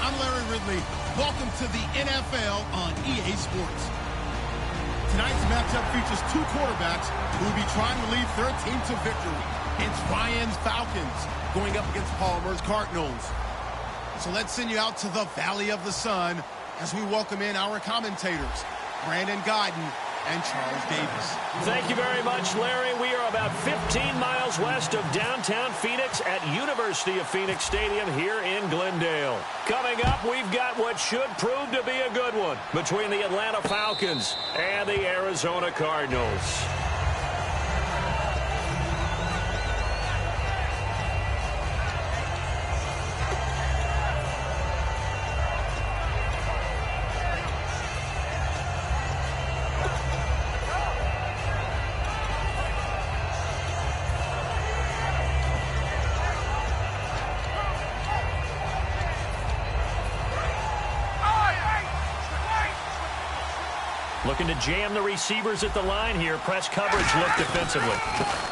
I'm Larry Ridley. Welcome to the NFL on EA Sports. Tonight's matchup features two quarterbacks who will be trying to lead their team to victory. It's Ryan's Falcons going up against Palmer's Cardinals. So let's send you out to the Valley of the Sun as we welcome in our commentators, Brandon Godden and Charles Davis. Thank you very much, Larry. We are about 15 miles west of downtown Phoenix at University of Phoenix Stadium here in Glendale. Coming up, we've got what should prove to be a good one between the Atlanta Falcons and the Arizona Cardinals. Looking to jam the receivers at the line here. Press coverage look defensively.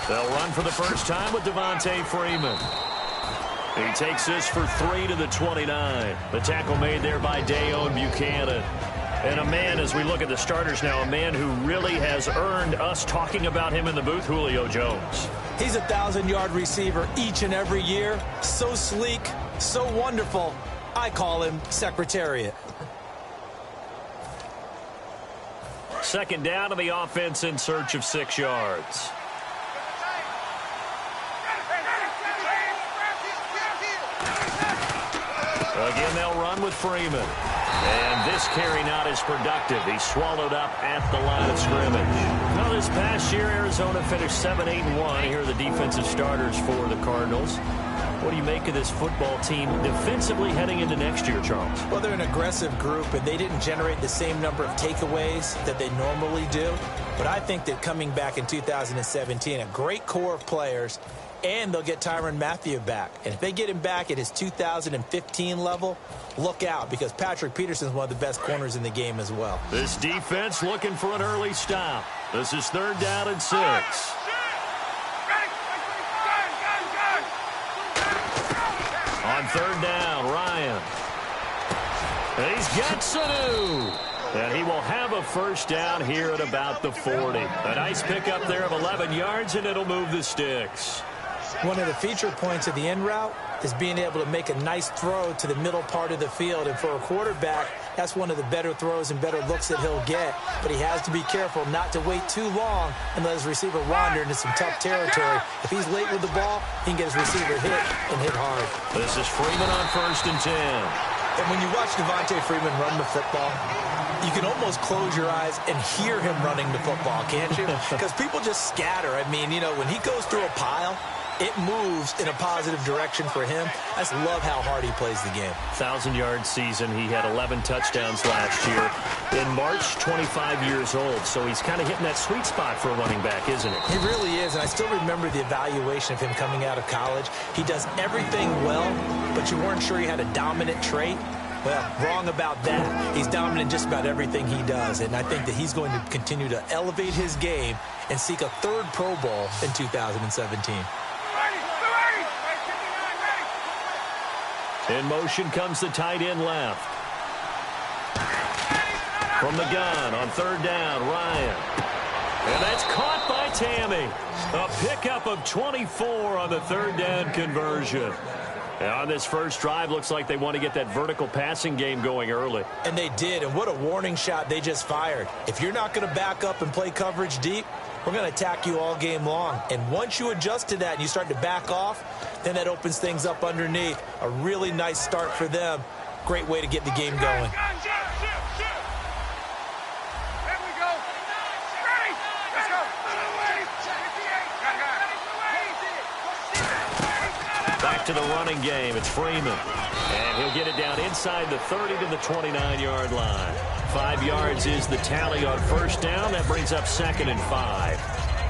They'll run for the first time with Devontae Freeman. He takes this for 3 to the 29. The tackle made there by Dayon Buchanan. And a man, as we look at the starters now, a man who really has earned us talking about him in the booth, Julio Jones. He's a 1,000-yard receiver each and every year. So sleek, so wonderful. I call him Secretariat. Second down to the offense in search of 6 yards. Again, they'll run with Freeman. And this carry not as productive. He's swallowed up at the line of scrimmage. Now, this past year, Arizona finished 7-8-1. Here are the defensive starters for the Cardinals. What do you make of this football team defensively heading into next year, Charles? Well, they're an aggressive group, and they didn't generate the same number of takeaways that they normally do. But I think that coming back in 2017, a great core of players, and they'll get Tyrann Mathieu back. And if they get him back at his 2015 level, look out, because Patrick Peterson is one of the best corners in the game as well. This defense looking for an early stop. This is 3rd down and 6. On 3rd down, Ryan. And he's got Sanu. And he will have a first down here at about the 40. A nice pickup there of 11 yards, and it'll move the sticks. One of the feature points of the in route is being able to make a nice throw to the middle part of the field. And for a quarterback, that's one of the better throws and better looks that he'll get. But he has to be careful not to wait too long and let his receiver wander into some tough territory. If he's late with the ball, he can get his receiver hit and hit hard. This is Freeman on 1st and 10. And when you watch Devontae Freeman run the football, you can almost close your eyes and hear him running the football, can't you? Because people just scatter. I mean, you know, when he goes through a pile, it moves in a positive direction for him. I just love how hard he plays the game. 1,000-yard season. He had 11 touchdowns last year. In March, 25 years old. So he's kind of hitting that sweet spot for a running back, isn't it? He really is, and I still remember the evaluation of him coming out of college. He does everything well, but you weren't sure he had a dominant trait. Well, wrong about that. He's dominant in just about everything he does, and I think that he's going to continue to elevate his game and seek a 3rd Pro Bowl in 2017. In motion comes the tight end left. From the gun on 3rd down, Ryan. And that's caught by Tammy. A pickup of 24 on the 3rd down conversion. And on this first drive, looks like they want to get that vertical passing game going early. And they did, and what a warning shot they just fired. If you're not going to back up and play coverage deep, we're going to attack you all game long. And once you adjust to that and you start to back off, then that opens things up underneath. A really nice start for them. Great way to get the game going. Back to the running game. It's Freeman. And he'll get it down inside the 30 to the 29-yard line. 5 yards is the tally on 1st down. That brings up 2nd and 5.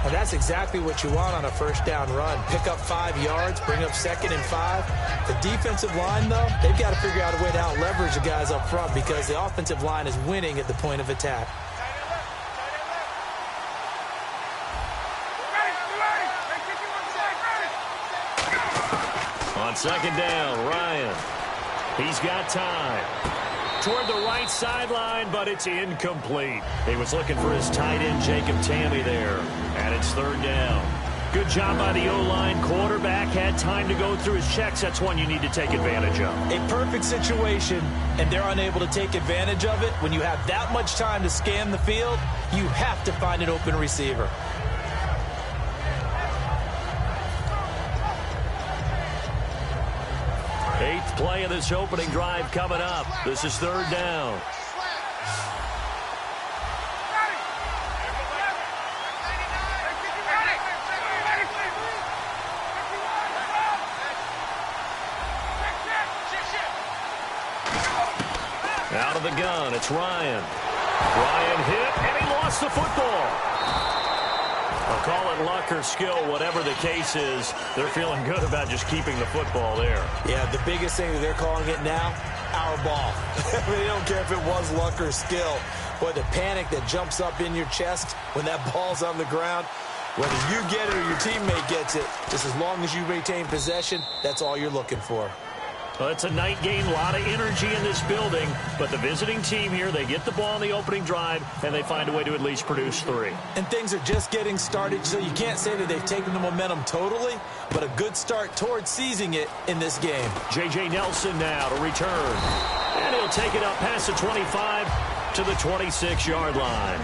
Well, that's exactly what you want on a 1st down run. Pick up 5 yards, bring up 2nd and 5. The defensive line, though, they've got to figure out a way to out-leverage the guys up front because the offensive line is winning at the point of attack. On 2nd down, Ryan. He's got time. Toward the right sideline, but it's incomplete. He was looking for his tight end, Jacob Tammy, there. And it's 3rd down. Good job by the O-line. Quarterback had time to go through his checks. That's one you need to take advantage of. A perfect situation, and they're unable to take advantage of it. When you have that much time to scan the field, you have to find an open receiver. Eighth play of this opening drive coming up. This is 3rd down. Out of the gun, it's Ryan. Ryan hit, and he lost the football. I'll call it luck or skill, whatever the case is. They're feeling good about just keeping the football there. Yeah, the biggest thing that they're calling it now, our ball. They don't care if it was luck or skill. Boy, the panic that jumps up in your chest when that ball's on the ground, whether you get it or your teammate gets it, just as long as you retain possession, that's all you're looking for. Well, it's a night game, a lot of energy in this building, but the visiting team here, they get the ball in the opening drive, and they find a way to at least produce 3. And things are just getting started, so you can't say that they've taken the momentum totally, but a good start towards seizing it in this game. J.J. Nelson now to return, and he'll take it up past the 25 to the 26-yard line.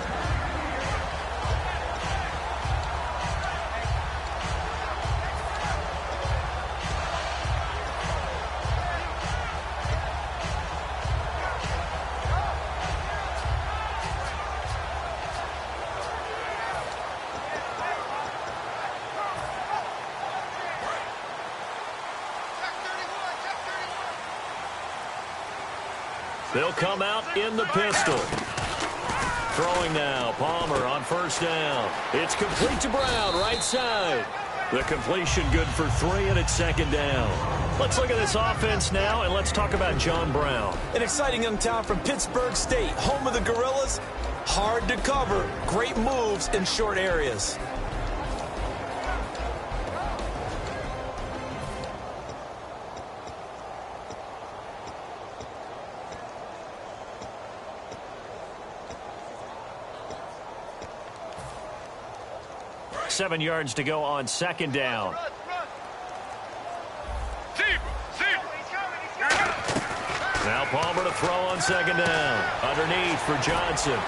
They'll come out in the pistol. Throwing now, Palmer on 1st down. It's complete to Brown, right side. The completion good for 3, and it's 2nd down. Let's look at this offense now, and let's talk about John Brown. An exciting young talent from Pittsburgh State, home of the Gorillas. Hard to cover, great moves in short areas. 7 yards to go on second down. Now Palmer to throw on second down. Underneath for Johnson.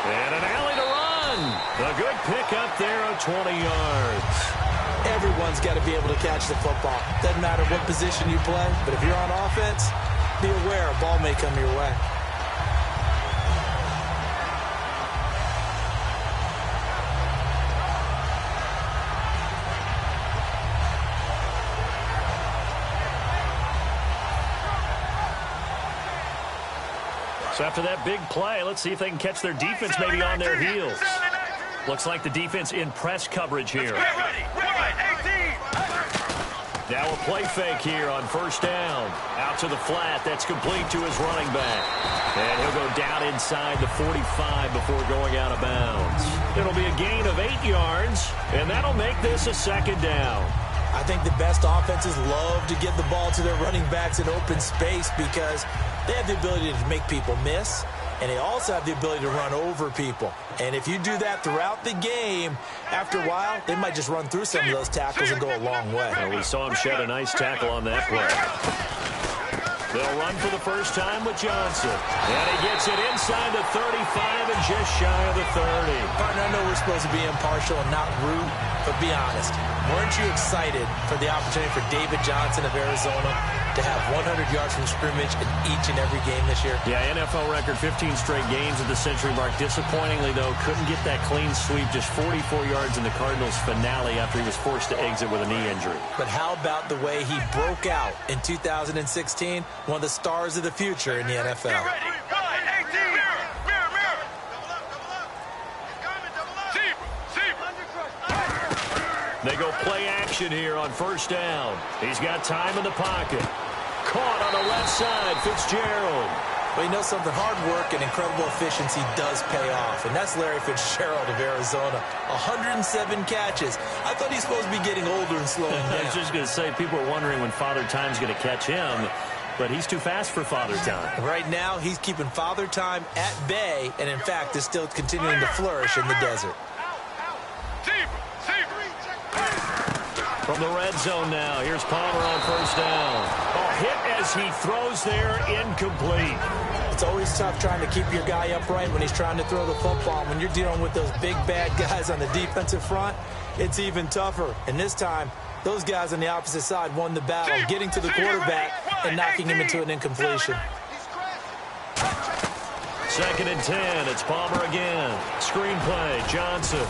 And an alley to run. A good pickup there of 20 yards. Everyone's got to be able to catch the football. Doesn't matter what position you play, but if you're on offense, be aware a ball may come your way. So after that big play, let's see if they can catch their defense maybe on their heels. Looks like the defense in press coverage here. Now a play fake here on first down. Out to the flat. That's complete to his running back. And he'll go down inside the 45 before going out of bounds. It'll be a gain of 8 yards, and that'll make this a second down. I think the best offenses love to get the ball to their running backs in open space because they have the ability to make people miss, and they also have the ability to run over people. And if you do that throughout the game, after a while, they might just run through some of those tackles and go a long way. Well, we saw him shed a nice tackle on that play. They'll run for the first time with Johnson. And he gets it inside the 35 and just shy of the 30. Partner, I know we're supposed to be impartial and not rude, but be honest. Weren't you excited for the opportunity for David Johnson of Arizona to have 100 yards from scrimmage in each and every game this year? Yeah, NFL record 15 straight games at the century mark. Disappointingly, though, couldn't get that clean sweep, just 44 yards in the Cardinals' finale after he was forced to exit with a knee injury. But how about the way he broke out in 2016? One of the stars of the future in the NFL. They go play action here on first down. He's got time in the pocket. Caught on the left side, Fitzgerald. Well, you know something, hard work and incredible efficiency does pay off, and that's Larry Fitzgerald of Arizona. 107 catches. I thought he's supposed to be getting older and slowing down. I was just going to say, people are wondering when Father Time's going to catch him, but he's too fast for Father Time. Right now, he's keeping Father Time at bay, and in fact, is still continuing to flourish in the desert. From the red zone now, here's Palmer on first down. A hit as he throws there, incomplete. It's always tough trying to keep your guy upright when he's trying to throw the football. When you're dealing with those big, bad guys on the defensive front, it's even tougher. And this time, those guys on the opposite side won the battle, getting to the quarterback and knocking him into an incompletion. Second and 10. It's Palmer again. Screen play, Johnson.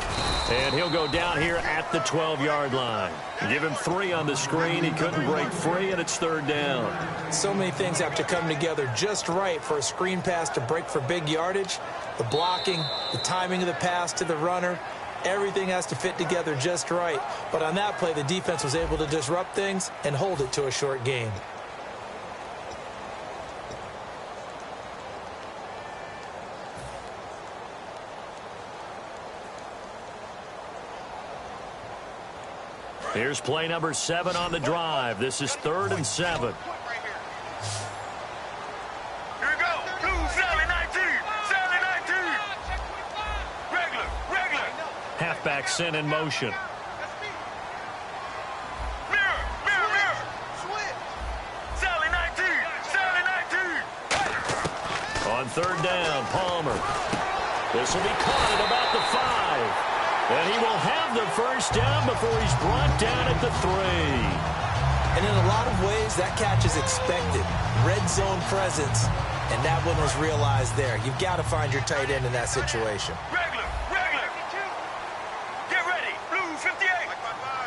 And he'll go down here at the 12-yard line. Give him 3 on the screen. He couldn't break free, and it's third down. So many things have to come together just right for a screen pass to break for big yardage. The blocking, the timing of the pass to the runner, everything has to fit together just right. But on that play, the defense was able to disrupt things and hold it to a short gain. Here's play number 7 on the drive. This is 3rd and 7. Here we go. Sally 19. Sally 19. Regular. Halfback sent in motion. Mirror. Sally 19. Sally 19. On third down, Palmer. This will be caught at about the 5. And he will have the first down before he's brought down at the 3. And in a lot of ways, that catch is expected. Red zone presence, and that one was realized there. You've got to find your tight end in that situation. Regular. Get ready. Blue 58.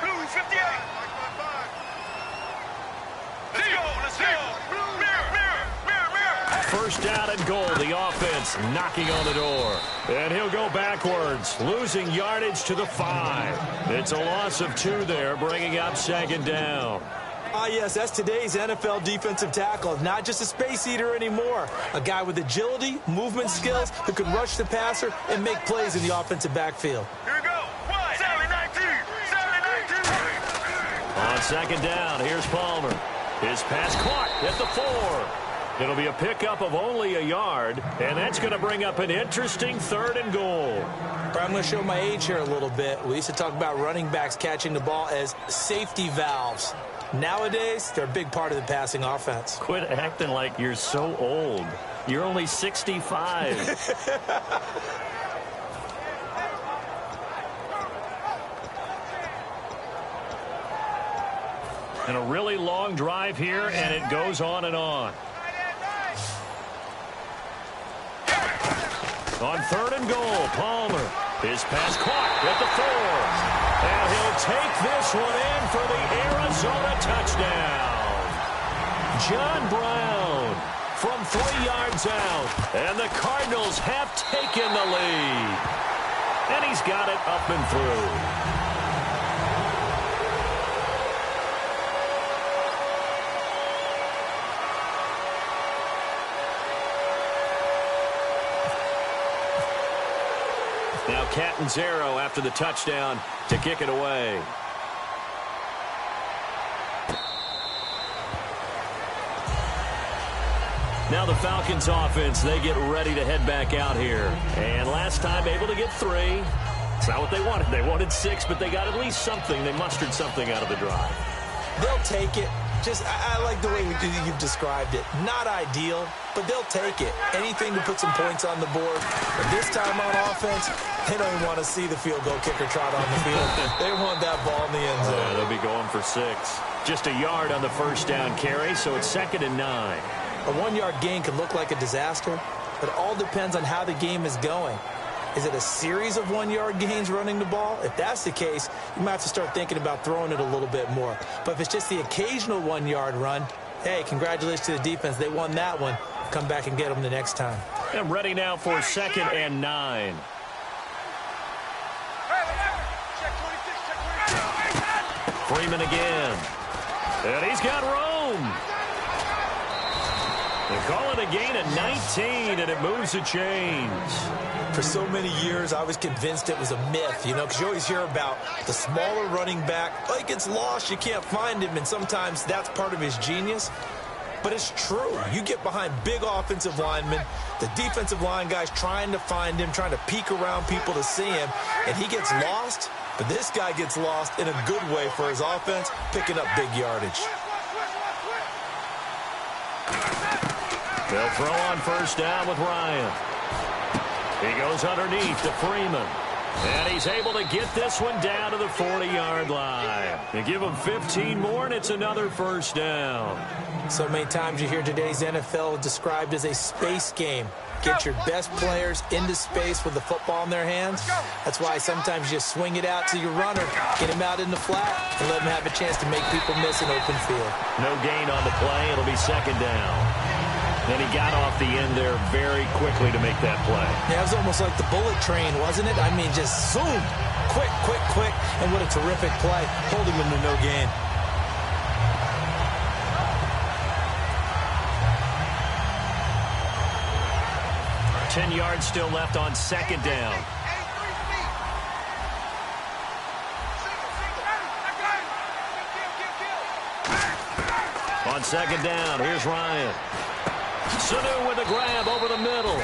Blue 58. Let's go. Mirror. First down and goal. The offense knocking on the door. And he'll go backwards, losing yardage to the 5. It's a loss of 2 there, bringing up second down. Ah, yes, that's today's NFL defensive tackle. Not just a space eater anymore. A guy with agility, movement skills, who can rush the passer and make plays in the offensive backfield. Here we go. Sally 19. On second down, here's Palmer. His pass caught at the 4. It'll be a pickup of only a yard, and that's going to bring up an interesting 3rd and goal. I'm going to show my age here a little bit. We used to talk about running backs catching the ball as safety valves. Nowadays, they're a big part of the passing offense. Quit acting like you're so old. You're only 65. And a really long drive here, and it goes on and on. On 3rd and goal, Palmer. His pass caught at the 4. And he'll take this one in for the Arizona touchdown. John Brown from 3 yards out. And the Cardinals have taken the lead. And he's got it up and through. Now Catanzaro after the touchdown to kick it away. Now the Falcons offense, they get ready to head back out here. And last time able to get 3. It's not what they wanted. They wanted 6, but they got at least something. They mustered something out of the drive. They'll take it. I like the way you've described it. Not ideal, but they'll take it. Anything to put some points on the board. But this time on offense, they don't even want to see the field goal kicker trot on the field. They want that ball in the end zone. Yeah, they'll be going for 6. Just a yard on the first down carry, so it's 2nd and 9. A 1-yard gain can look like a disaster, but it all depends on how the game is going. Is it a series of 1-yard gains running the ball? If that's the case, you might have to start thinking about throwing it a little bit more. But if it's just the occasional 1-yard run, hey, congratulations to the defense. They won that one. Come back and get them the next time. And ready now for 2nd and 9. Freeman again. And he's got room. They call it a gain of 19, and it moves the chains. For so many years, I was convinced it was a myth, because you always hear about the smaller running back. Oh, he gets lost, you can't find him, and sometimes that's part of his genius. But it's true. You get behind big offensive linemen, the defensive line guys trying to find him, trying to peek around people to see him, and he gets lost. But this guy gets lost in a good way for his offense, picking up big yardage. They'll throw on first down with Ryan. He goes underneath to Freeman. And he's able to get this one down to the 40-yard line. They give him 15 more, and it's another first down. So many times you hear today's NFL described as a space game. Get your best players into space with the football in their hands. That's why sometimes you just swing it out to your runner, get him out in the flat, and let him have a chance to make people miss an open field. No gain on the play. It'll be 2nd down. Then he got off the end there very quickly to make that play. Yeah, it was almost like the bullet train, wasn't it? I mean, just zoom. Quick, quick, quick. And what a terrific play, holding him to no gain. Ten yards still left on 2nd down. On 2nd down, here's Ryan. Sanu with a grab over the middle.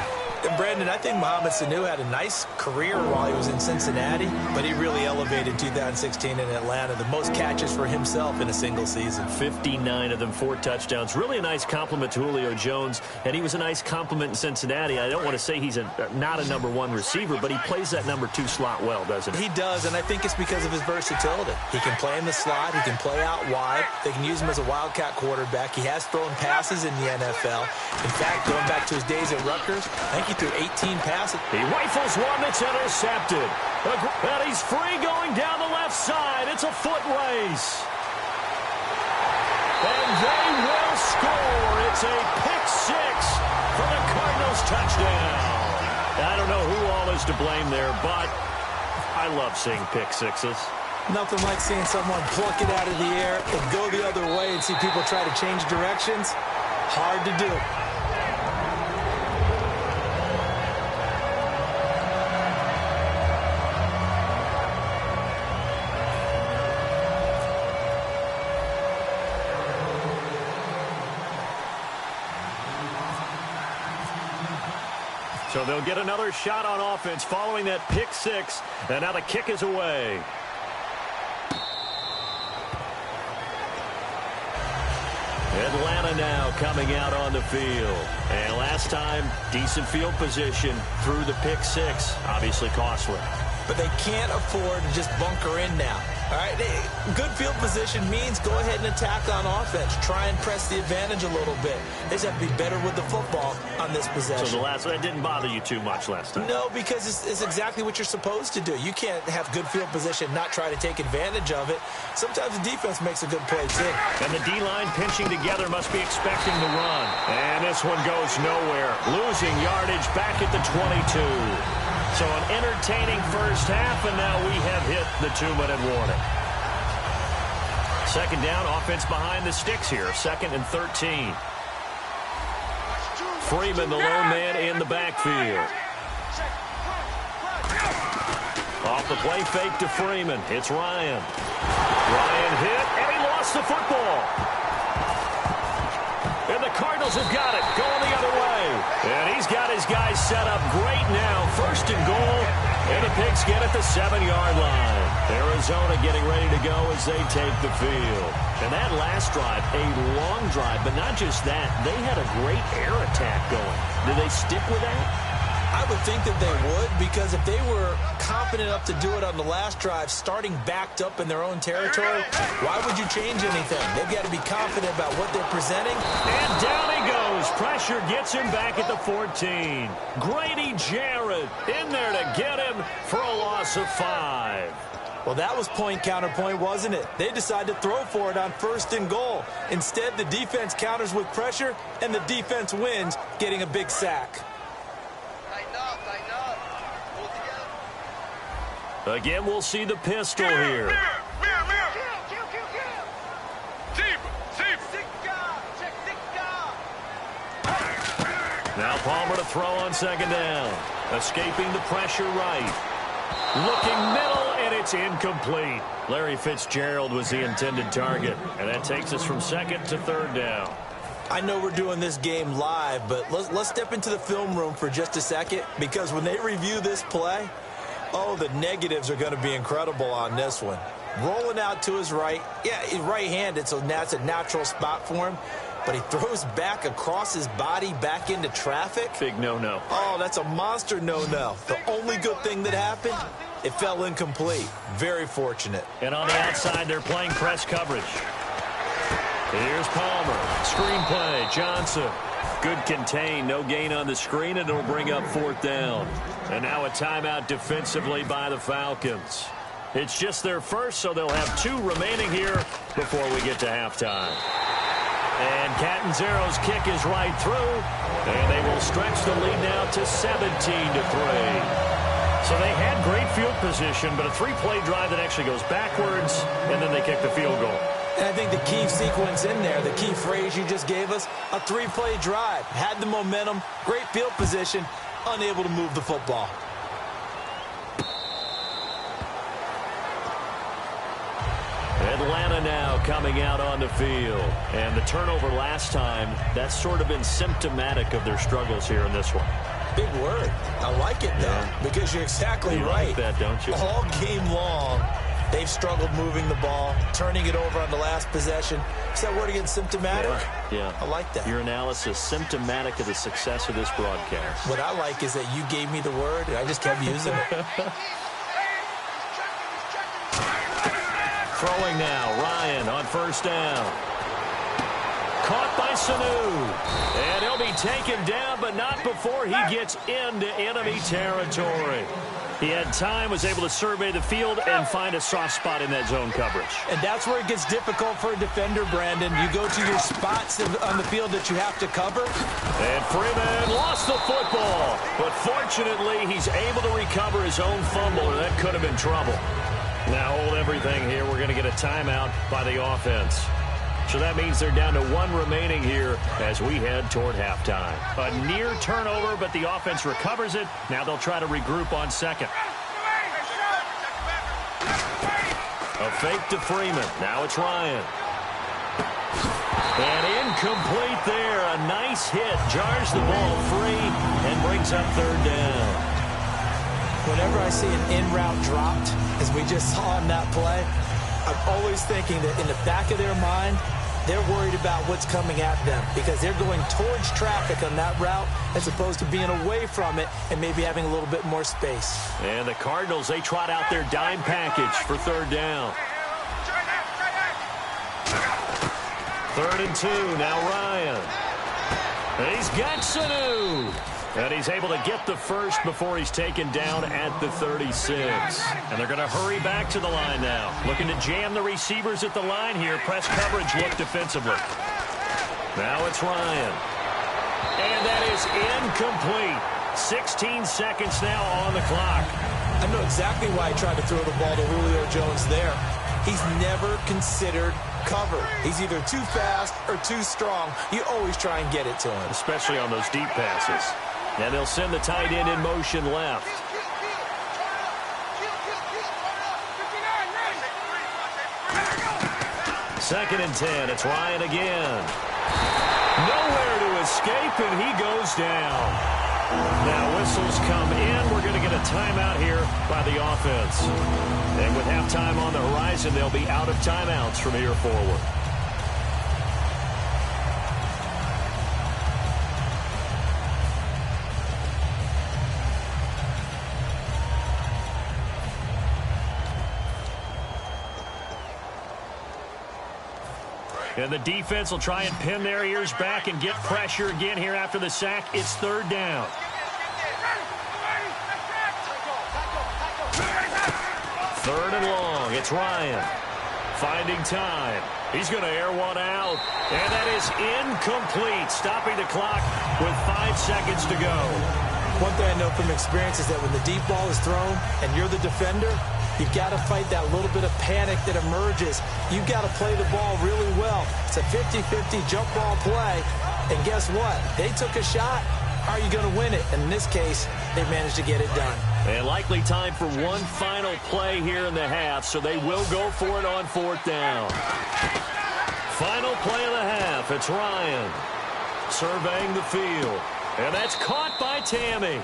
And Brandon, I think Mohamed Sanu had a nice career while he was in Cincinnati, but he really elevated 2016 in Atlanta. The most catches for himself in a single season. 59 of them, 4 touchdowns. Really a nice compliment to Julio Jones, and he was a nice compliment in Cincinnati. I don't want to say he's not a number 1 receiver, but he plays that number 2 slot well, doesn't he? He does, and I think it's because of his versatility. He can play in the slot. He can play out wide. They can use him as a wildcat quarterback. He has thrown passes in the NFL. In fact, going back to his days at Rutgers, I think he threw 18 passes. He rifles one that's intercepted. And he's free going down the left side. It's a foot race. And they will score. It's a pick 6 for the Cardinals touchdown. I don't know who all is to blame there, but I love seeing pick 6s. Nothing like seeing someone pluck it out of the air and go the other way and see people try to change directions. Hard to do. So they'll get another shot on offense following that pick six. And now the kick is away. Atlanta now coming out on the field. And last time, decent field position through the pick six. Obviously costly. But they can't afford to just bunker in now. All right, good field position means go ahead and attack on offense. Try and press the advantage a little bit. They just have to be better with the football on this possession. So that didn't bother you too much last time? No, because it's exactly what you're supposed to do. You can't have good field position, not try to take advantage of it. Sometimes the defense makes a good play, too. And the D-line pinching together must be expecting the run. And this one goes nowhere. Losing yardage back at the 22. So an entertaining first half, and now we have hit the 2-minute warning. Second down, offense behind the sticks here. 2nd and 13. Freeman, the lone man in the backfield. Off the play fake to Freeman. It's Ryan. Ryan hit, and he lost the football. And the Cardinals have got it, going the other way. And he's got his guys set up great now. 1st and goal, and the Pigs get at the 7-yard line. Arizona getting ready to go as they take the field. And that last drive, a long drive, but not just that. They had a great air attack going. Do they stick with that? I would think that they would, because if they were confident enough to do it on the last drive, starting backed up in their own territory, why would you change anything? They've got to be confident about what they're presenting. And down he goes. Pressure gets him back at the 14. Grady Jarrett in there to get him for a loss of 5. Well, that was point counterpoint, wasn't it? They decided to throw for it on 1st and goal. Instead, the defense counters with pressure, and the defense wins, getting a big sack. Again, we'll see the pistol here. Now Palmer to throw on 2nd down. Escaping the pressure right. Looking middle, and it's incomplete. Larry Fitzgerald was the intended target. And that takes us from 2nd to 3rd down. I know we're doing this game live, but let's step into the film room for just a second, because when they review this play, oh, the negatives are going to be incredible on this one. Rolling out to his right. Yeah, he's right-handed, so that's a natural spot for him. But he throws back across his body back into traffic. Big no-no. Oh, that's a monster no-no. The only good thing that happened, it fell incomplete. Very fortunate. And on the outside, they're playing press coverage. Here's Palmer. Screen play. Johnson. Good contain. No gain on the screen, and it'll bring up 4th down. And now a timeout defensively by the Falcons. It's just their first, so they'll have 2 remaining here before we get to halftime. And Catanzaro's kick is right through, and they will stretch the lead now to 17-3. So they had great field position, but a 3-play drive that actually goes backwards, and then they kick the field goal. And I think the key sequence in there, the key phrase you just gave us, a 3-play drive. Had the momentum, great field position, unable to move the football. Atlanta now coming out on the field. And the turnover last time, that's sort of been symptomatic of their struggles here in this one. Big word. I like it, though, because you're exactly right. You like that, don't you? All game long, they've struggled moving the ball, turning it over on the last possession. Is that word again, symptomatic? Yeah. I like that. Your analysis, symptomatic of the success of this broadcast. What I like is that you gave me the word, and I just kept using it. Throwing now, Ryan on 1st down. Caught by Sanu. And he'll be taken down, but not before he gets into enemy territory. He had time, was able to survey the field and find a soft spot in that zone coverage. And that's where it gets difficult for a defender, Brandon. You go to your spots on the field that you have to cover. And Freeman lost the football. But fortunately, he's able to recover his own fumble, or that could have been trouble. Now hold everything here. We're going to get a timeout by the offense. So that means they're down to 1 remaining here as we head toward halftime. A near turnover, but the offense recovers it. Now they'll try to regroup on 2nd. A fake to Freeman. Now it's Ryan. And incomplete there. A nice hit. Jars the ball free and brings up third down. Whenever I see an in-route dropped, as we just saw in that play, I'm always thinking that in the back of their mind, they're worried about what's coming at them because they're going towards traffic on that route as opposed to being away from it and maybe having a little bit more space. And the Cardinals, they trot out their dime package for third down. 3rd and 2. Now Ryan. He's got Sanu. And he's able to get the first before he's taken down at the 36. And they're going to hurry back to the line now. Looking to jam the receivers at the line here. Press coverage look defensively. Now it's Ryan. And that is incomplete. 16 seconds now on the clock. I know exactly why he tried to throw the ball to Julio Jones there. He's never considered cover. He's either too fast or too strong. You always try and get it to him. Especially on those deep passes. And they'll send the tight end in motion left. 2nd and 10. It's Ryan again. Nowhere to escape, and he goes down. Now whistles come in. We're going to get a timeout here by the offense. And with halftime on the horizon, they'll be out of timeouts from here forward. And the defense will try and pin their ears back and get pressure again here after the sack. It's 3rd down. 3rd and long. It's Ryan. Finding time. He's going to air one out. And that is incomplete. Stopping the clock with 5 seconds to go. One thing I know from experience is that when the deep ball is thrown and you're the defender, you've got to fight that little bit of panic that emerges. You've got to play the ball really well. It's a 50-50 jump ball play. And guess what? They took a shot. Are you going to win it? And in this case, they managed to get it done. And likely time for one final play here in the half, so they will go for it on 4th down. Final play of the half. It's Ryan surveying the field. And that's caught by Tammy.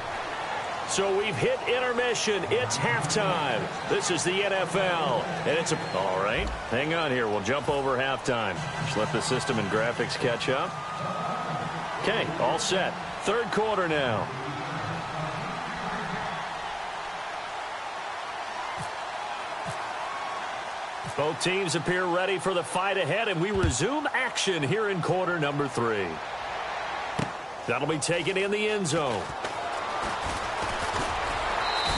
So we've hit intermission. It's halftime. This is the NFL. And it's all right. Hang on here. We'll jump over halftime. Just let the system and graphics catch up. Okay, all set. 3rd quarter now. Both teams appear ready for the fight ahead, and we resume action here in quarter number 3. That'll be taken in the end zone.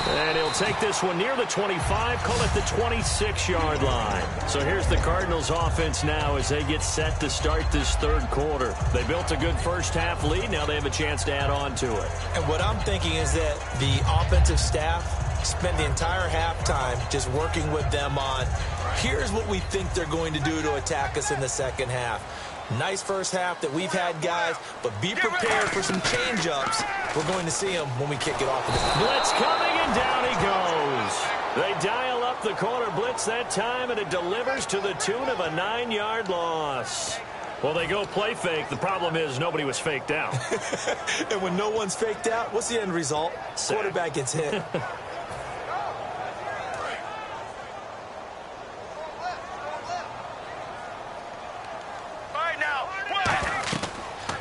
And he'll take this one near the 25, call it the 26-yard line. So here's the Cardinals offense now as they get set to start this 3rd quarter. They built a good first-half lead. Now they have a chance to add on to it. And what I'm thinking is that the offensive staff spent the entire halftime just working with them on, here's what we think they're going to do to attack us in the second half. Nice first half that we've had, guys, but be prepared for some change-ups. We're going to see them when we kick it off. Blitz coming, and down he goes. They dial up the corner blitz that time, and it delivers to the tune of a 9-yard loss. Well, they go play fake. The problem is nobody was faked out. And when no one's faked out, what's the end result? Sack. Quarterback gets hit.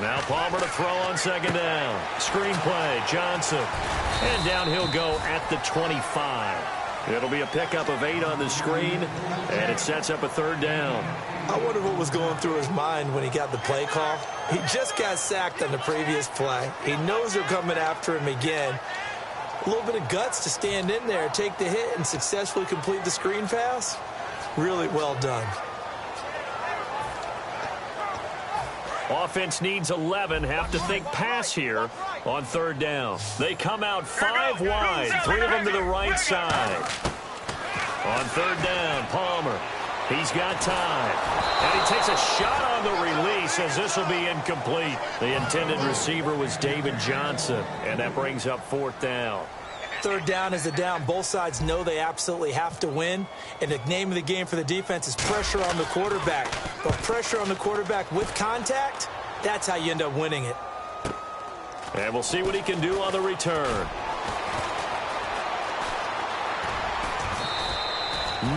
Now Palmer to throw on 2nd down. Screen play, Johnson. And down he'll go at the 25. It'll be a pickup of 8 on the screen, and it sets up a 3rd down. I wonder what was going through his mind when he got the play call. He just got sacked on the previous play. He knows they're coming after him again. A little bit of guts to stand in there, take the hit, and successfully complete the screen pass. Really well done. Offense needs 11. Have to think pass here on 3rd down. They come out 5 wide. 3 of them to the right side. On 3rd down, Palmer. He's got time. And he takes a shot on the release as this will be incomplete. The intended receiver was David Johnson. And that brings up 4th down. third down is a down. Both sides know they absolutely have to win. And the name of the game for the defense is pressure on the quarterback. But pressure on the quarterback with contact, that's how you end up winning it. And we'll see what he can do on the return.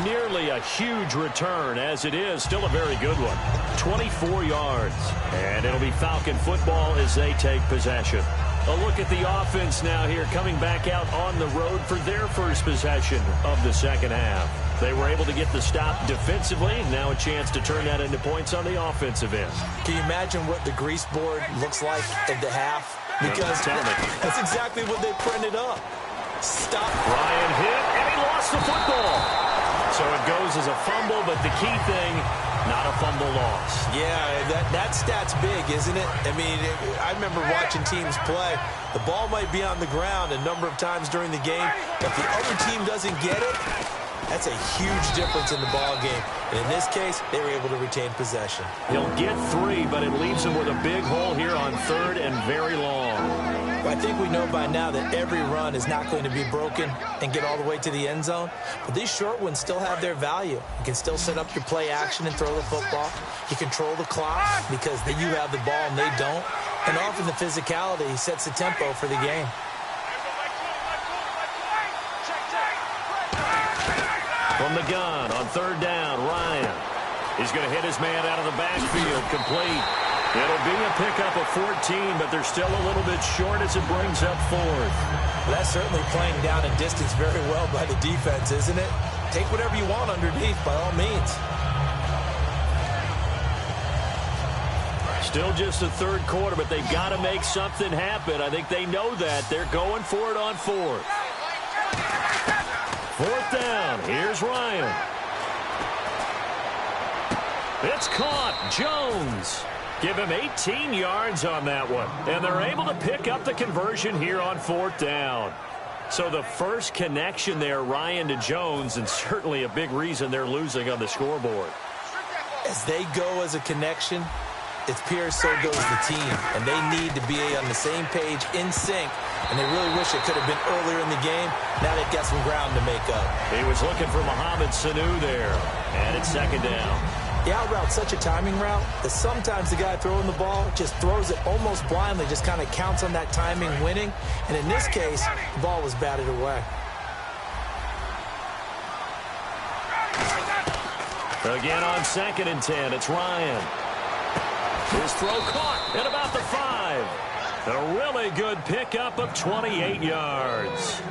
Nearly a huge return, as it is. Still a very good one. 24 yards. And it'll be Falcon football as they take possession. A look at the offense now here, coming back out on the road for their first possession of the second half. They were able to get the stop defensively. Now a chance to turn that into points on the offensive end. Can you imagine what the grease board looks like at the half? Because that's exactly what they printed up. Stop. Ryan hit, and he lost the football. So it goes as a fumble, but the key thing, not a fumble loss. Yeah, that stat's big, isn't it? I mean, I remember watching teams play. The ball might be on the ground a number of times during the game, but the other team doesn't get it. That's a huge difference in the ball game. And in this case, they were able to retain possession. He'll get 3, but it leaves him with a big hole here on third and very long. Well, I think we know by now that every run is not going to be broken and get all the way to the end zone. But these short ones still have their value. You can still set up your play action and throw the football. You control the clock because you have the ball and they don't. And often the physicality sets the tempo for the game. From the gun on third down, Ryan. He's going to hit his man out of the backfield, complete. It'll be a pickup of 14, but they're still a little bit short as it brings up fourth. That's certainly playing down a distance very well by the defense, isn't it? Take whatever you want underneath, by all means. Still just the third quarter, but they've got to make something happen. I think they know that. They're going for it on fourth. Fourth down. Here's Ryan. It's caught. Jones. Give him 18 yards on that one. And they're able to pick up the conversion here on fourth down. So the first connection there, Ryan to Jones, and certainly a big reason they're losing on the scoreboard. As they go as a connection, it's pure, so goes the team. And they need to be on the same page, in sync. And they really wish it could have been earlier in the game. Now they've got some ground to make up. He was looking for Mohamed Sanu there. And it's second down. The out route's such a timing route that sometimes the guy throwing the ball just throws it almost blindly, just kind of counts on that timing winning. And in this case, the ball was batted away. Again on second and 10, it's Ryan. His throw caught at about the 5. A really good pickup of 28 yards.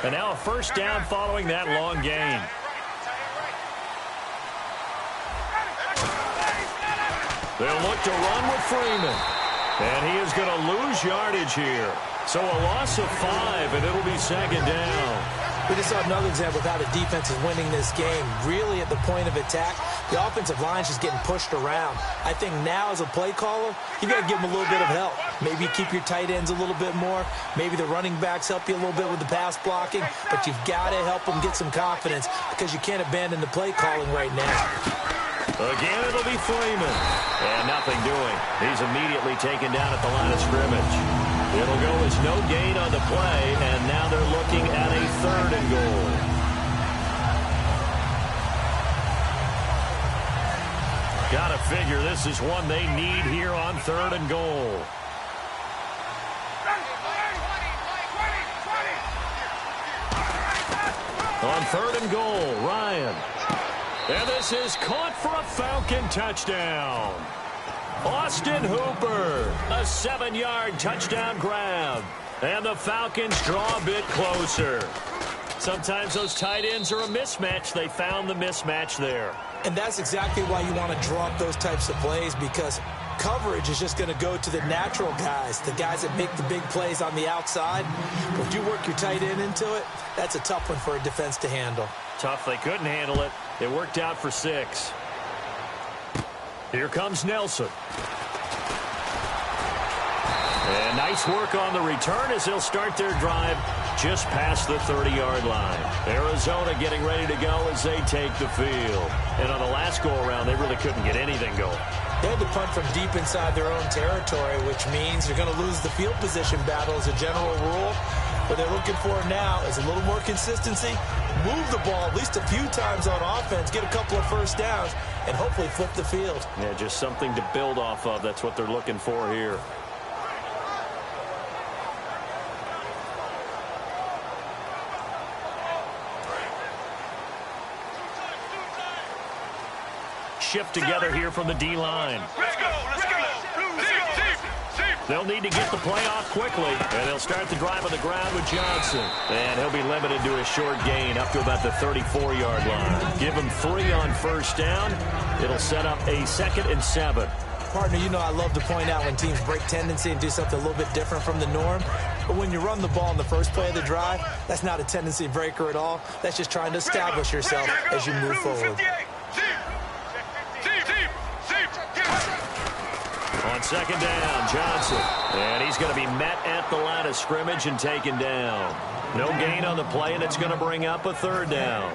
And now a first down following that long gain. They'll look to run with Freeman. And he is going to lose yardage here. So a loss of 5, and it'll be second down. We just saw another example of how the defense is winning this game. Really at the point of attack, the offensive line's just getting pushed around. I think now as a play caller, you got to give them a little bit of help. Maybe keep your tight ends a little bit more. Maybe the running backs help you a little bit with the pass blocking. But you've got to help them get some confidence because you can't abandon the play calling right now. Again, it'll be Freeman. And nothing doing. He's immediately taken down at the line of scrimmage. It'll go as no gain on the play, and now they're looking at a third and goal. Gotta figure this is one they need here on third and goal. On third and goal, Ryan. And this is caught for a Falcon touchdown. Austin Hooper, a 7-yard touchdown grab. And the Falcons draw a bit closer. Sometimes those tight ends are a mismatch. They found the mismatch there. And that's exactly why you want to draw up those types of plays, because coverage is just going to go to the natural guys, the guys that make the big plays on the outside. But if you work your tight end into it, that's a tough one for a defense to handle. Tough. They couldn't handle it. It worked out for 6. Here comes Nelson. And nice work on the return as they'll start their drive just past the 30-yard line. Arizona getting ready to go as they take the field. And on the last go-around, they really couldn't get anything going. They had to punt from deep inside their own territory, which means you're going to lose the field position battle as a general rule. What they're looking for now is a little more consistency, move the ball at least a few times on offense, get a couple of first downs, and hopefully flip the field. Yeah, just something to build off of. That's what they're looking for here. Shift together here from the D-line. Let's go. They'll need to get the play off quickly, and they'll start the drive on the ground with Johnson. And he'll be limited to a short gain up to about the 34-yard line. Give him 3 on first down. It'll set up a 2nd and 7. Partner, you know I love to point out when teams break tendency and do something a little bit different from the norm. But when you run the ball in the first play of the drive, that's not a tendency breaker at all. That's just trying to establish yourself as you move forward. On 2nd down, Johnson. And he's going to be met at the line of scrimmage and taken down. No gain on the play, and it's going to bring up a 3rd down.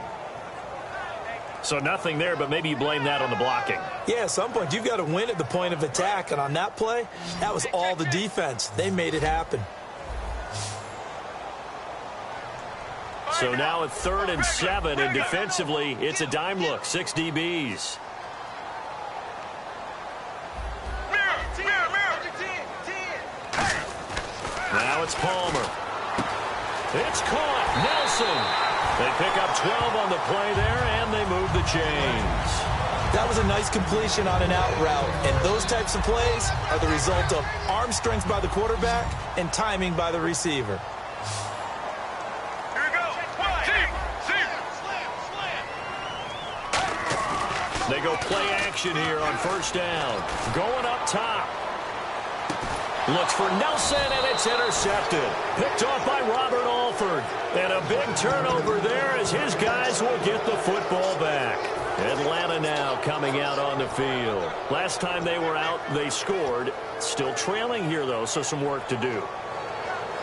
So nothing there, but maybe you blame that on the blocking. Yeah, at some point, you've got to win at the point of attack. And on that play, that was all the defense. They made it happen. So now a 3rd and 7, and defensively, it's a dime look. 6 DBs. Now it's Palmer. It's caught. Nelson. They pick up 12 on the play there, and they move the chains. That was a nice completion on an out route, and those types of plays are the result of arm strength by the quarterback and timing by the receiver. Here we go. They go play action here on first down. Going up top. Looks for Nelson, and it's intercepted. Picked off by Robert Alford. And a big turnover there as his guys will get the football back. Atlanta now coming out on the field. Last time they were out, they scored. Still trailing here, though, so some work to do.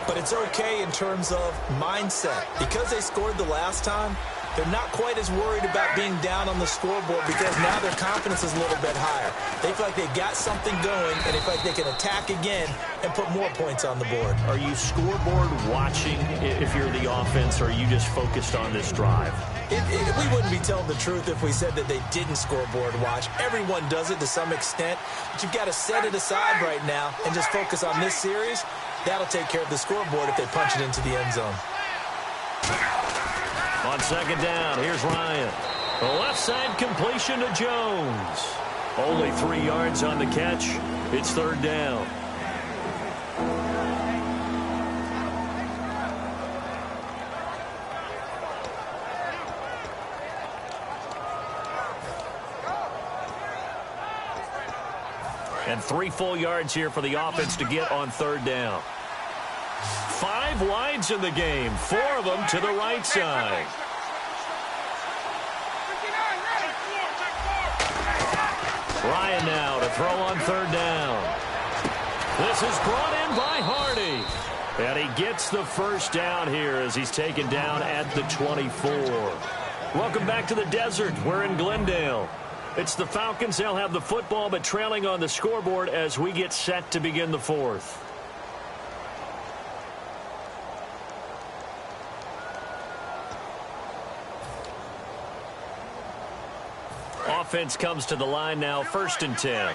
But it's okay in terms of mindset. Because they scored the last time, they're not quite as worried about being down on the scoreboard because now their confidence is a little bit higher. They feel like they've got something going, and they feel like they can attack again and put more points on the board. Are you scoreboard watching if you're the offense, or are you just focused on this drive? We wouldn't be telling the truth if we said that they didn't scoreboard watch. Everyone does it to some extent, but you've got to set it aside right now and just focus on this series. That'll take care of the scoreboard if they punch it into the end zone. On 2nd down, here's Ryan. The left side completion to Jones. Only 3 yards on the catch. It's 3rd down. And 3 full yards here for the offense to get on 3rd down. 5 wides in the game, 4 of them to the right side. Ryan now to throw on 3rd down. This is brought in by Hardy. And he gets the first down here as he's taken down at the 24. Welcome back to the desert. We're in Glendale. It's the Falcons. They'll have the football, but trailing on the scoreboard as we get set to begin the 4th. Offense comes to the line now, 1st and 10.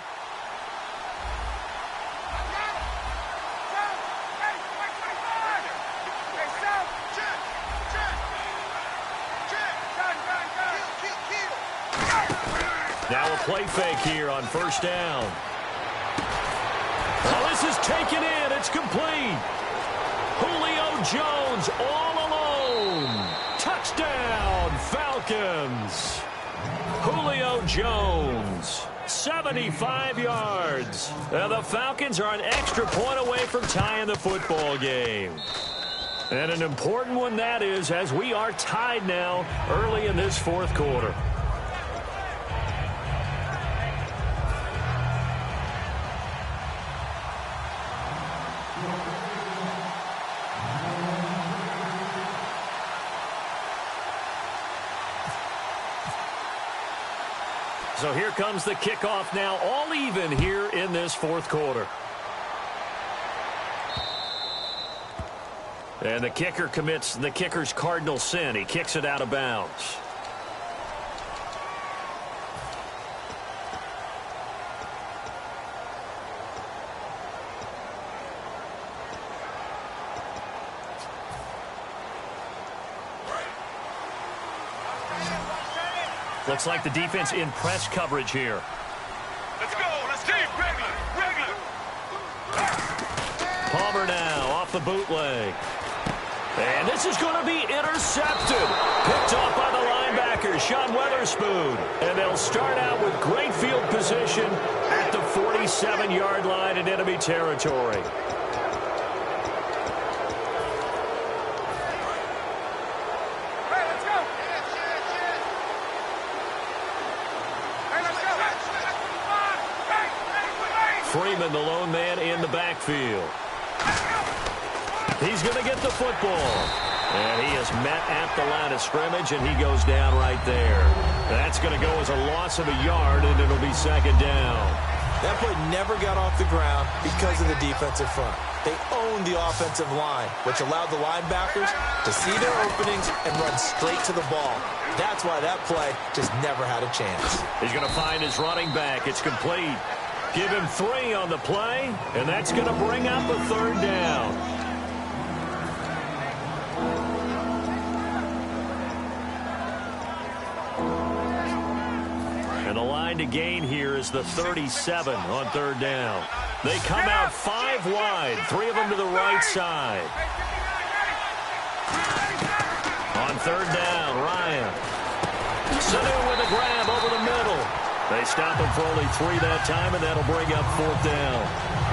Now a play fake here on 1st down. Oh, this is taken in. It's complete. Julio Jones all alone. Touchdown, Falcons. Julio Jones, 75 yards. And the Falcons are an extra point away from tying the football game. And an important one that is, as we are tied now early in this 4th quarter. So here comes the kickoff now, all even here in this fourth quarter. And the kicker commits the kicker's cardinal sin. He kicks it out of bounds. Looks like the defense in press coverage here. Let's go. Let's keep regular. Palmer now off the bootleg. And this is going to be intercepted. Picked off by the linebacker, Sean Weatherspoon. And they'll start out with great field position at the 47-yard line in enemy territory. Freeman, the lone man in the backfield. He's going to get the football. And he is met at the line of scrimmage, and he goes down right there. That's going to go as a loss of a yard, and it'll be second down. That play never got off the ground because of the defensive front. They owned the offensive line, which allowed the linebackers to see their openings and run straight to the ball. That's why that play just never had a chance. He's going to find his running back. It's complete. Give him 3 on the play, and that's going to bring up a third down. And the line to gain here is the 37 on third down. They come out 5 wide, 3 of them to the right side. On third down, Ryan. Sanu with a grab over the middle. They stop him for only 3 that time, and that'll bring up fourth down.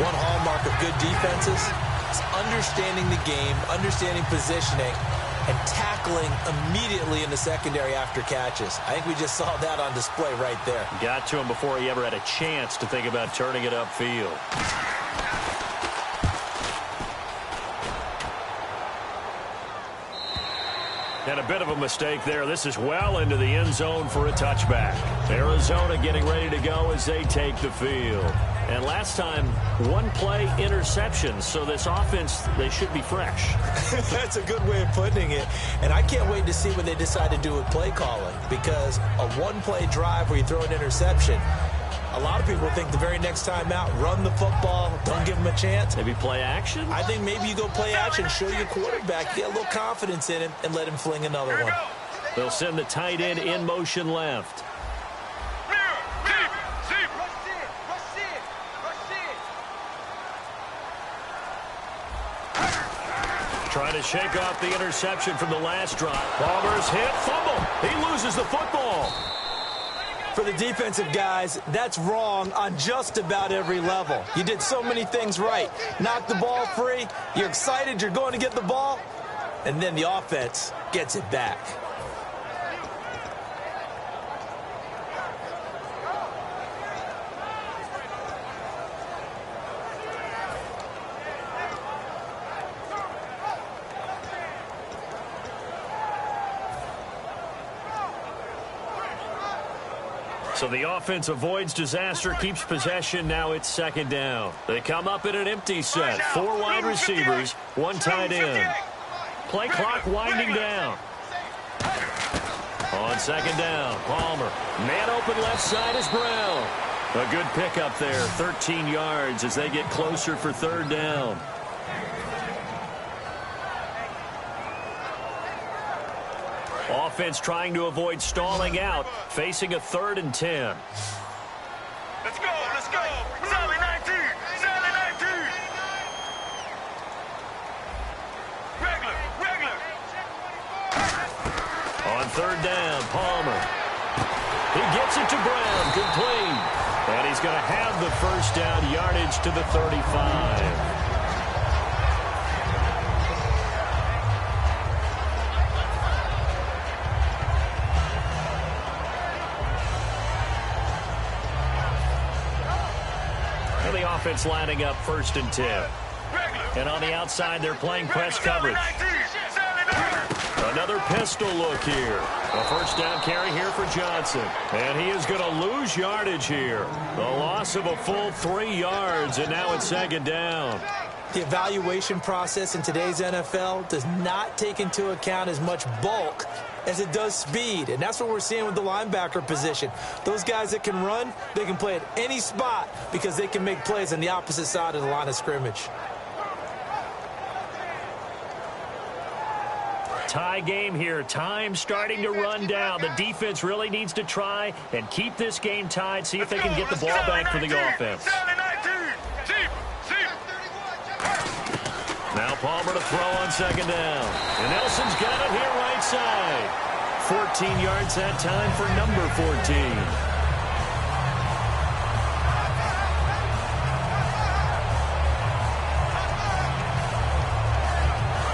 One hallmark of good defenses is understanding the game, understanding positioning, and tackling immediately in the secondary after catches. I think we just saw that on display right there. Got to him before he ever had a chance to think about turning it upfield. And a bit of a mistake there. This is well into the end zone for a touchback. Arizona getting ready to go as they take the field. And last time, 1-play interception. So this offense, they should be fresh. That's a good way of putting it. And I can't wait to see what they decide to do with play calling. Because a 1-play drive where you throw an interception, a lot of people think the very next time out, run the football, don't give him a chance. Maybe play action? I think maybe you go play action, show your quarterback, get a little confidence in him, and let him fling another one. They'll send the tight end in motion left. Trying to shake off the interception from the last drive. Palmer's hit, fumble. He loses the football. For the defensive guys, that's wrong on just about every level. You did so many things right. Knock the ball free, you're excited you're going to get the ball, and then the offense gets it back. So the offense avoids disaster, keeps possession. Now it's second down. They come up in an empty set. 4 wide receivers, 1 tight end. Play clock winding down. On second down, Palmer. Man open left side is Brown. A good pickup there, 13 yards as they get closer for third down. Offense trying to avoid stalling out, facing a 3rd and 10. Let's go. Sally 19. Regular. On third down, Palmer. He gets it to Brown, complete. And he's going to have the first down, yardage to the 35. The offense lining up 1st and 10. And on the outside, they're playing press coverage. A Another pistol look here. A first down carry here for Johnson. And he is going to lose yardage here. A loss of a full 3 yards, and now it's second down. The evaluation process in today's NFL does not take into account as much bulk as it does speed. And that's what we're seeing with the linebacker position. Those guys that can run, they can play at any spot because they can make plays on the opposite side of the line of scrimmage. Tie game here. Time starting to run down. The defense really needs to try and keep this game tied, see if they can get the ball back for the offense. Now Palmer to throw on second down. And Nelson's got it here right side. 14 yards that time for number 14.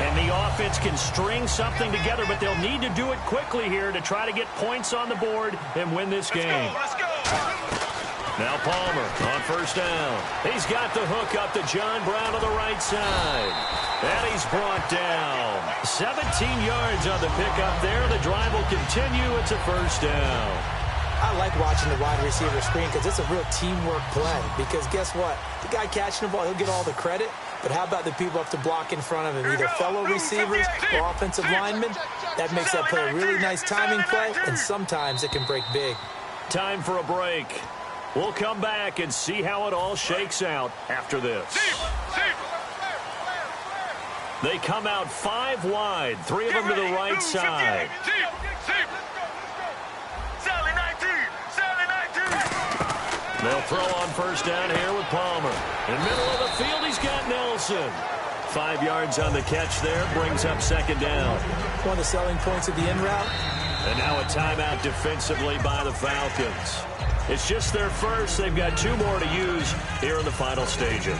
And the offense can string something together, but they'll need to do it quickly here to try to get points on the board and win this game. Let's go. Now Palmer on first down. He's got the hook up to John Brown on the right side. And he's brought down. 17 yards on the pickup there. The drive will continue. It's a first down. I like watching the wide receiver screen because it's a real teamwork play. Because guess what? The guy catching the ball, he'll get all the credit. But how about the people up to block in front of him, either fellow receivers or offensive linemen? That makes that play a really nice timing play, and sometimes it can break big. Time for a break. We'll come back and see how it all shakes out after this. They come out 5 wide, 3 of them to the right side. They'll throw on first down here with Palmer. In the middle of the field, he's got Nelson. 5 yards on the catch there, brings up second down. One of the selling points of the in route. And now a timeout defensively by the Falcons. It's just their first. They've got 2 more to use here in the final stages.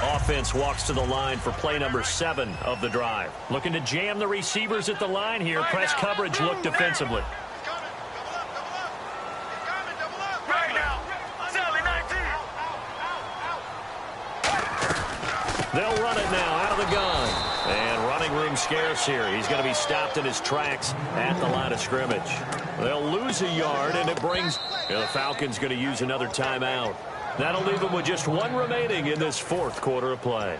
Offense walks to the line for play number 7 of the drive. Looking to jam the receivers at the line here. Press coverage look defensively. They'll run it now out of the gun. And running room scarce here. He's going to be stopped in his tracks at the line of scrimmage. They'll lose a yard, and it brings... the Falcons going to use another timeout. That'll leave them with just 1 remaining in this 4th quarter of play.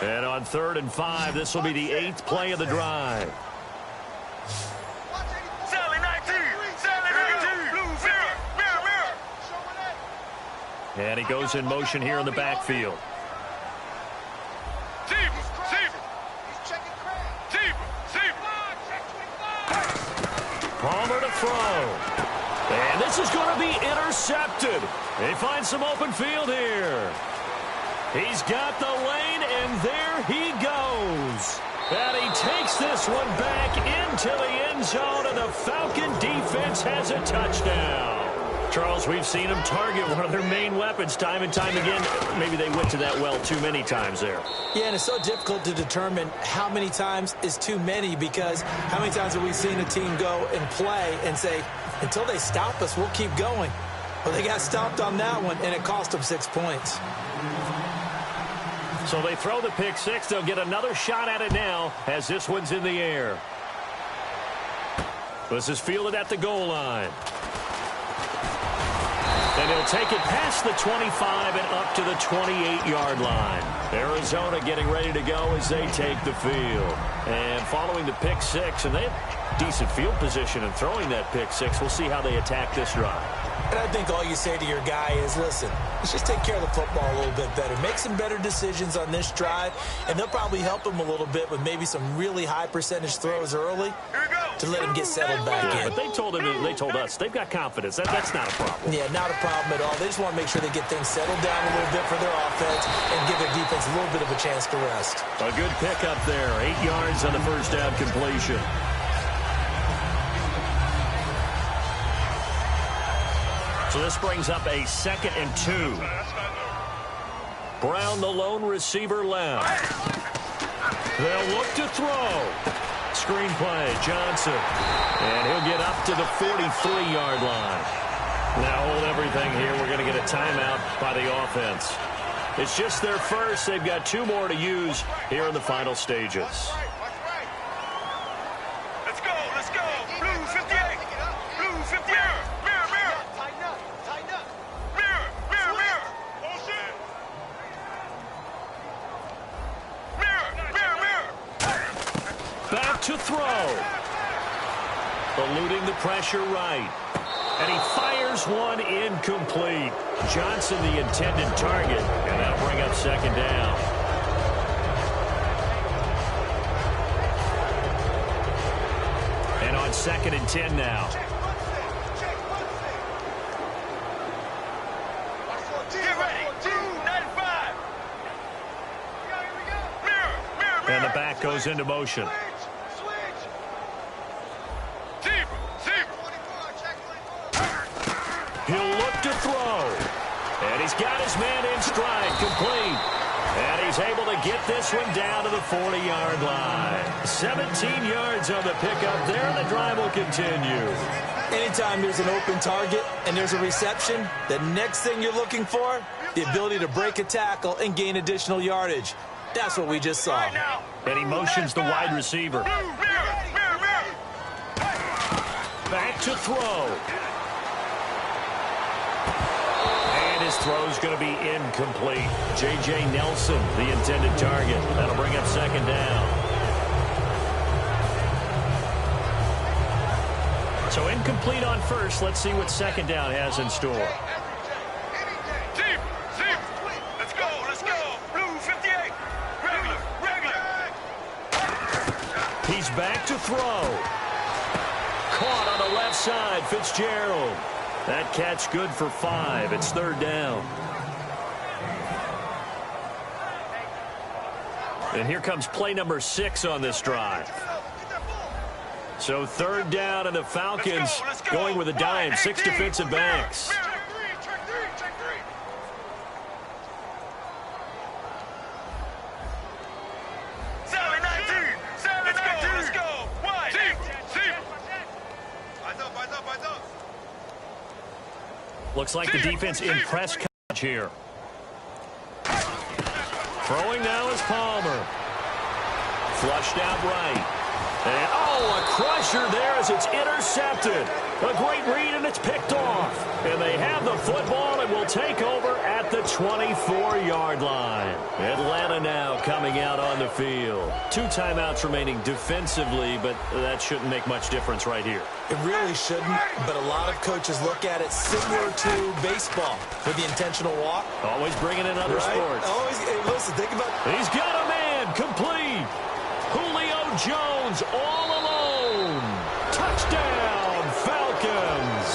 And on 3rd and 5, this will be the 8th play of the drive. And he goes in motion here in the backfield. Palmer to throw. And this is going to be intercepted. They find some open field here. He's got the lane, and there he goes. And he takes this one back into the end zone, and the Falcon defense has a touchdown. Charles, we've seen them target one of their main weapons time and time again. Maybe they went to that well too many times there. Yeah, and it's so difficult to determine how many times is too many, because how many times have we seen a team go and play and say, until they stop us, we'll keep going. Well, they got stopped on that one, and it cost them 6 points. So they throw the pick 6. They'll get another shot at it now as this one's in the air. This is fielded at the goal line. And he'll take it past the 25 and up to the 28-yard line. Arizona getting ready to go as they take the field. And following the pick 6, and they have decent field position in throwing that pick 6. We'll see how they attack this drive. And I think all you say to your guy is, listen, let's just take care of the football a little bit better. Make some better decisions on this drive, and they'll probably help him a little bit with maybe some really high percentage throws early to let him get settled back in. But they told us they've got confidence. That's not a problem. Yeah, not a problem at all. They just want to make sure they get things settled down a little bit for their offense and give their defense a little bit of a chance to rest. A good pickup there. 8 yards on the first down completion. So this brings up a 2nd and 2. Brown, the lone receiver, left. They'll look to throw. Screen play, Johnson. And he'll get up to the 43-yard line. Now hold everything here. We're going to get a timeout by the offense. It's just their first. They've got 2 more to use here in the final stages. Let's go, let's go. Blue 58. Blue 58. Mirror, mirror. Tighten up, tighten up. Mirror, mirror, mirror. Oh, shit. Mirror, mirror, mirror. Back to throw. Eluding the pressure right. And he fires one incomplete. Johnson, the intended target, and that'll bring up second down. And on 2nd and 10 now. Get ready. 295. Mirror, And the back goes into motion. He'll look to throw. And he's got his man in stride, complete. And he's able to get this one down to the 40-yard line. 17 yards on the pickup there, and the drive will continue. Anytime there's an open target and there's a reception, the next thing you're looking for, the ability to break a tackle and gain additional yardage. That's what we just saw. And he motions the wide receiver. Back to throw. His throw is going to be incomplete. J.J. Nelson, the intended target. That'll bring up second down. So incomplete on first. Let's see what second down has in store. Let's go, let's go. Blue 58. Regular. He's back to throw. Caught on the left side, Fitzgerald. That catch good for 5. It's 3rd down. And here comes play number 6 on this drive. So 3rd down, and the Falcons going with a dime. 6 defensive backs. Let's go. Wide. Looks like the defense in press coverage here. Throwing now is Palmer. Flushed out right. And, a crusher there as it's intercepted. A great read, and it's picked off. And they have the football and will take over at the 24-yard line. Atlanta now coming out on the field. 2 timeouts remaining defensively, but that shouldn't make much difference right here. It really shouldn't, but a lot of coaches look at it similar to baseball with the intentional walk. Always bringing in other sports. Always, hey, listen, think about it. He's got a man complete. Julio Jones all alone. Touchdown, Falcons.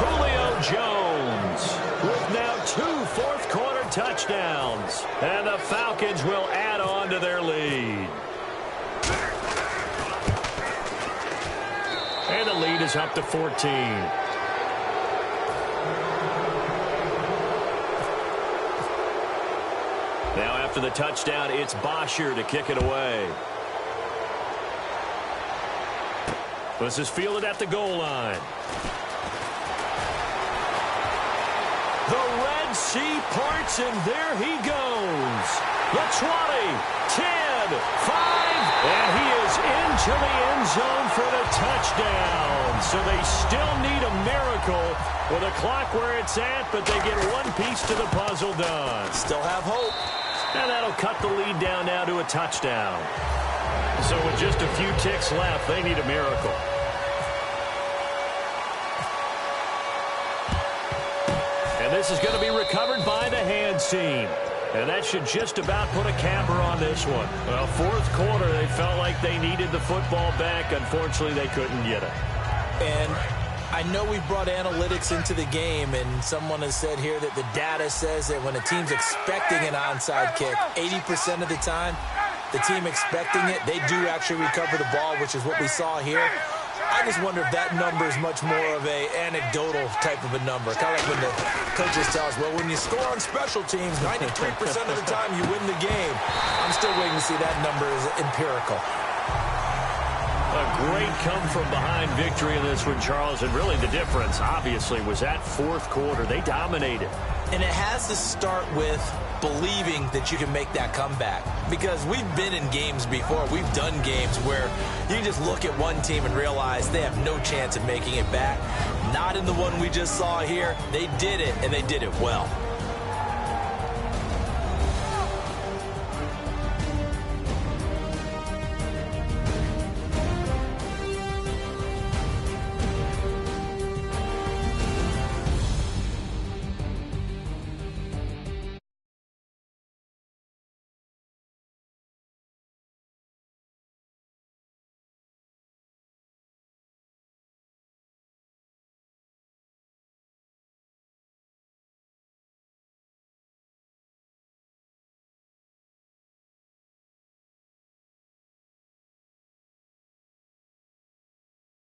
Julio Jones with now 2 fourth-quarter touchdowns. And the Falcons will add on to their lead. And the lead is up to 14. Now after the touchdown, it's Bosher to kick it away. This is fielded at the goal line. The Red Sea parts, and there he goes. The 20, 10, 5, and he is into the end zone for the touchdown. So they still need a miracle with a clock where it's at, but they get one piece to the puzzle done. Still have hope. And that'll cut the lead down now to a touchdown. So with just a few ticks left, they need a miracle. And this is going to be recovered by the hands team. And that should just about put a capper on this one. Well, 4th quarter, they felt like they needed the football back. Unfortunately, they couldn't get it. And I know we brought analytics into the game, and someone has said here that the data says that when a team's expecting an onside kick, 80% of the time, the team expecting it, they do actually recover the ball, which is what we saw here. I just wonder if that number is much more of a anecdotal type of a number. Kind of like when the coaches tell us, well, when you score on special teams, 93% of the time you win the game. I'm still waiting to see that number is empirical. A great come-from-behind victory in this one, Charles, and really the difference, obviously, was that fourth quarter. They dominated. And it has to start with believing that you can make that comeback. Because we've been in games before. We've done games where you just look at one team and realize they have no chance of making it back. Not in the one we just saw here. They did it, and they did it well.